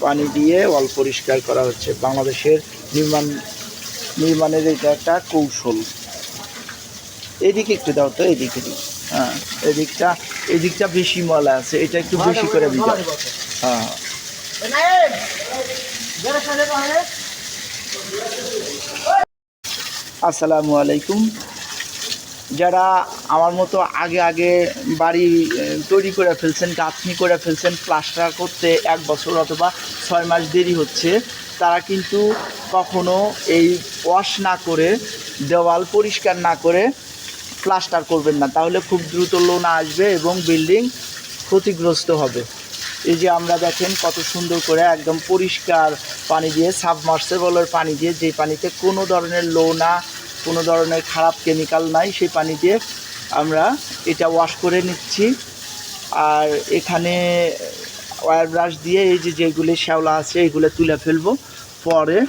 পানি দিয়ে ওয়াল পরিষ্কার করা হচ্ছে। বাংলাদেশের নির্মাণের এটা একটা কৌশল। এদিকে একটু দাও তো, এদিকে দিই। হ্যাঁ, এদিকটা বেশি ময়লা আছে, এটা একটু বেশি করে দিতে। হ্যাঁ, আসসালামু আলাইকুম। যারা আমার মতো আগে বাড়ি তৈরি করে ফেলছেন, গাঁথনি করে ফেলছেন, প্লাস্টার করতে 1 বছর অথবা 6 মাস দেরি হচ্ছে, তারা কিন্তু কখনো এই ওয়াশ না করে, দেওয়াল পরিষ্কার না করে প্লাস্টার করবেন না। তাহলে খুব দ্রুত লোন আসবে এবং বিল্ডিং ক্ষতিগ্রস্ত হবে। এই যে আমরা দেখেন কত সুন্দর করে একদম পরিষ্কার পানি দিয়ে, সাবমার্সিবলের পানি দিয়ে, যে পানিতে কোনো ধরনের লোনা, কোনো ধরনের খারাপ কেমিক্যাল নাই, সেই পানি দিয়ে আমরা এটা ওয়াশ করে নিচ্ছি। আর এখানে ওয়্যার ব্রাশ দিয়ে এই যে যেগুলি শ্যাওলা আছে এগুলো তুলে ফেলবো, পরে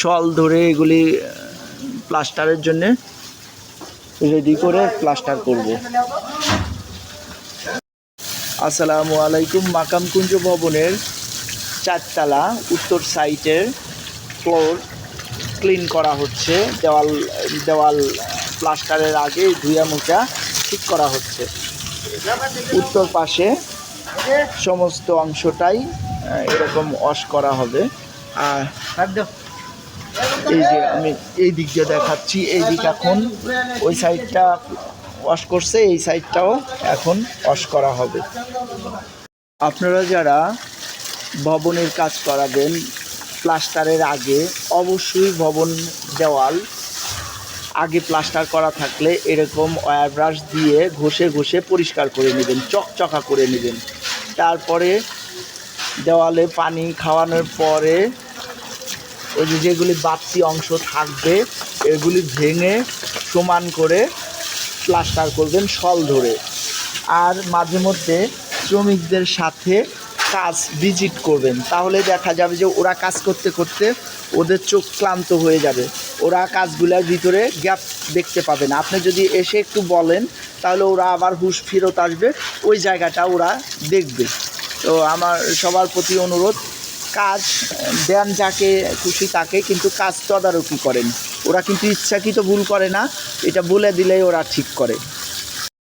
শল ধরে এগুলি প্লাস্টারের জন্যে রেডি করে প্লাস্টার করব। আসসালামু আলাইকুম। মাকামকুঞ্জ ভবনের 4 তলা উত্তর সাইটের ফ্লোর ক্লিন করা হচ্ছে। দেওয়াল প্লাস্টারের আগে ধুয়া মোছা ঠিক করা হচ্ছে। উত্তর পাশে সমস্ত অংশটাই এরকম ওয়াশ করা হবে। আর এই যে আমি এই দিক দিয়ে দেখাচ্ছি, এই দিক এখন ওই সাইডটা ওয়াশ করছে, এই সাইডটাও এখন ওয়াশ করা হবে। আপনারা যারা ভবনের কাজ করাবেন প্লাস্টারের আগে, অবশ্যই ভবন দেওয়াল আগে প্লাস্টার করা থাকলে এরকম ওয়্যার ব্রাশ দিয়ে ঘষে পরিষ্কার করে নেবেন, চকচকা করে নেবেন। তারপরে দেওয়ালে পানি খাওয়ানোর পরে ওই যেগুলি বাড়তি অংশ থাকবে এগুলি ভেঙে সমান করে প্লাস্টার করবেন শল ধরে। আর মাঝে মধ্যে শ্রমিকদের সাথে কাজ ভিজিট করবেন, তাহলে দেখা যাবে যে ওরা কাজ করতে করতে ওদের চোখ ক্লান্ত হয়ে যাবে, ওরা কাজগুলোর ভিতরে গ্যাপ দেখতে পাবে না। আপনি যদি এসে একটু বলেন তাহলে ওরা আবার হুঁশ ফেরত আসবে, ওই জায়গাটা ওরা দেখবে। তো আমার সবার প্রতি অনুরোধ, কাজ দেন যাকে খুশি তাকে, কিন্তু কাজ তদারকি করেন। ওরা কিন্তু ইচ্ছাকৃত ভুল করে না, এটা বলে দিলেই ওরা ঠিক করে।